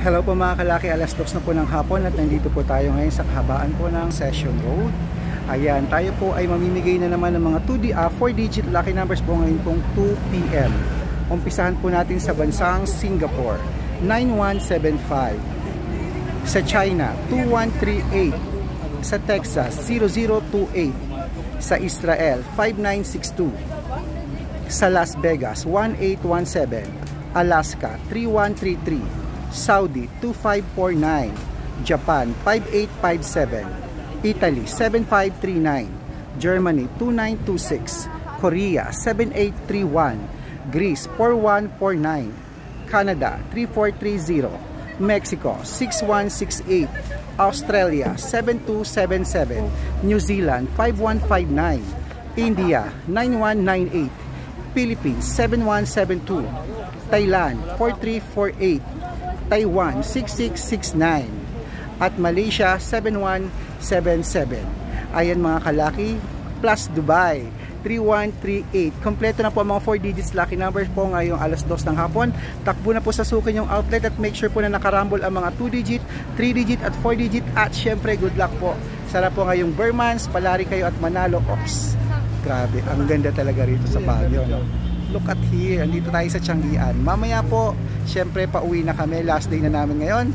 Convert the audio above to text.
Hello po mga kalaki, alas 2 na po ng hapon at nandito po tayo ngayon sa kahabaan po ng Session Road. Ayan, tayo po ay mamimigay na naman ng mga 4-digit lucky numbers po ngayon pong 2 PM. Umpisahan po natin sa bansang Singapore, 9175. Sa China, 2138. Sa Texas, 0028. Sa Israel, 5962. Sa Las Vegas, 1817. Alaska, 3133. Saudi 2549, Japan 5857, Italy 7539, Germany 2926, Korea 7831, Greece 4149, Canada 3430, Mexico 6168, Australia 7277, New Zealand 5159, India 9198, Philippines 7172, Thailand 4348, Taiwan 6669 at Malaysia 7177. Ayan mga kalaki, plus Dubai 3138. Kompleto na po ang mga 4 digits lucky numbers po ngayong alas 2 ng hapon. Takbo na po sa sukin yung outlet at make sure po na nakarambol ang mga 2 digit, 3 digit at 4 digit at syempre good luck po. Sana po ngayong Burmans, palari kayo at manalo. Ops, grabe, ang ganda talaga rito sa Baguio, no? Look at here, andito tayo sa Changian. Mamaya po, syempre pauwi na kami, last day na namin ngayon.